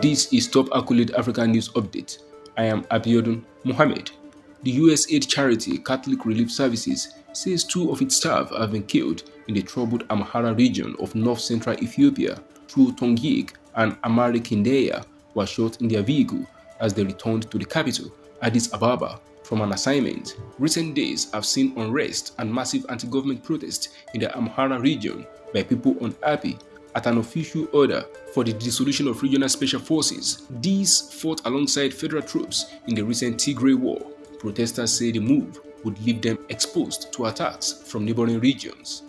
This is Top Accolade African News Update. I am Abiodun Mohammed. The US-aid charity Catholic Relief Services says 2 of its staff have been killed in the troubled Amhara region of north-central Ethiopia. Two Tongik and Amari Kindeya were shot in their vehicle as they returned to the capital, Addis Ababa, from an assignment. Recent days have seen unrest and massive anti-government protests in the Amhara region by people unhappy at an official order for the dissolution of regional special forces. These fought alongside federal troops in the recent Tigray war. Protesters say the move would leave them exposed to attacks from neighboring regions.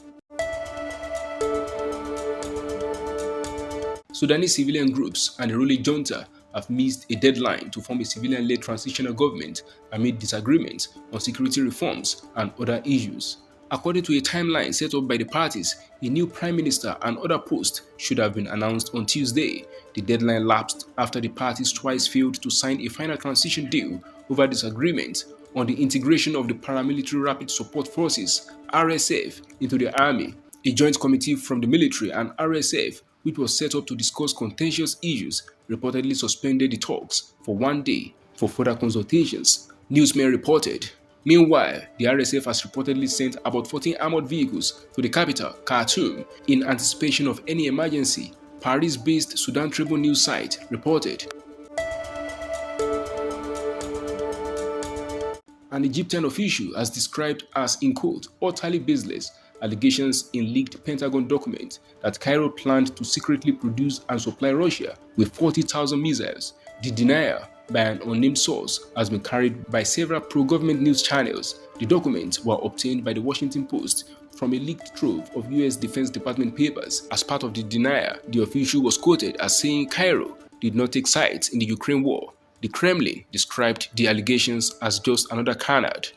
Sudanese civilian groups and the ruling junta have missed a deadline to form a civilian-led transitional government amid disagreements on security reforms and other issues. According to a timeline set up by the parties, a new prime minister and other posts should have been announced on Tuesday. The deadline lapsed after the parties twice failed to sign a final transition deal over disagreement on the integration of the Paramilitary Rapid Support Forces (RSF) into the army. A joint committee from the military and RSF, which was set up to discuss contentious issues, reportedly suspended the talks for 1 day for further consultations, newsmen reported. Meanwhile, the RSF has reportedly sent about 14 armored vehicles to the capital, Khartoum, in anticipation of any emergency, Paris-based Sudan Tribune news site reported. An Egyptian official has described as, in quote, utterly baseless allegations in leaked Pentagon documents that Cairo planned to secretly produce and supply Russia with 40,000 missiles. The denial by an unnamed source has been carried by several pro-government news channels. The documents were obtained by the Washington Post from a leaked trove of US Defense Department papers. As part of the denial, the official was quoted as saying Cairo did not take sides in the Ukraine war. The Kremlin described the allegations as just another canard.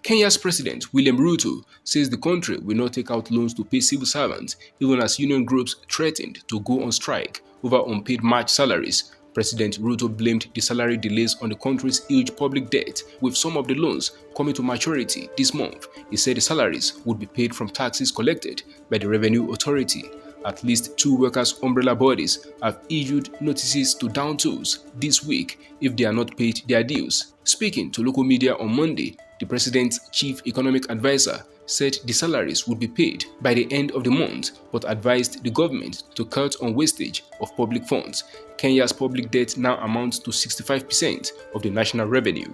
Kenya's President William Ruto says the country will not take out loans to pay civil servants, even as union groups threatened to go on strike over unpaid March salaries. President Ruto blamed the salary delays on the country's huge public debt, with some of the loans coming to maturity this month. He said the salaries would be paid from taxes collected by the Revenue Authority. At least 2 workers' umbrella bodies have issued notices to down tools this week if they are not paid their dues. Speaking to local media on Monday, the president's chief economic advisor said the salaries would be paid by the end of the month, but advised the government to cut on wastage of public funds. Kenya's public debt now amounts to 65% of the national revenue.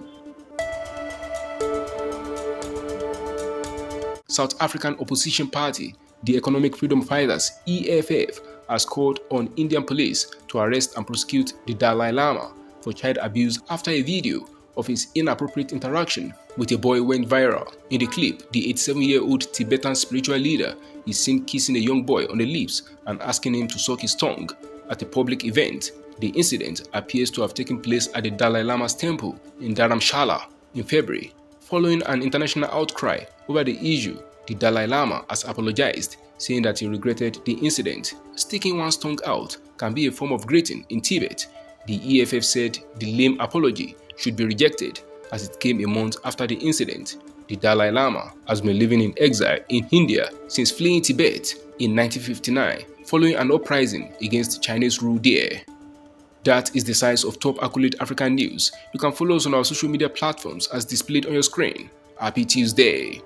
South African opposition party, the Economic Freedom Fighters (EFF), has called on Indian police to arrest and prosecute the Dalai Lama for child abuse after a video of his inappropriate interaction with a boy went viral. In the clip, the 87-year-old Tibetan spiritual leader is seen kissing a young boy on the lips and asking him to suck his tongue at a public event. The incident appears to have taken place at the Dalai Lama's temple in Dharamshala in February. Following an international outcry over the issue, the Dalai Lama has apologized, saying that he regretted the incident. Sticking one's tongue out can be a form of greeting in Tibet. The EFF said the lame apology should be rejected as it came a month after the incident. The Dalai Lama has been living in exile in India since fleeing Tibet in 1959 following an uprising against Chinese rule there. That is the size of Top Accolade African News. You can follow us on our social media platforms as displayed on your screen. Happy Tuesday!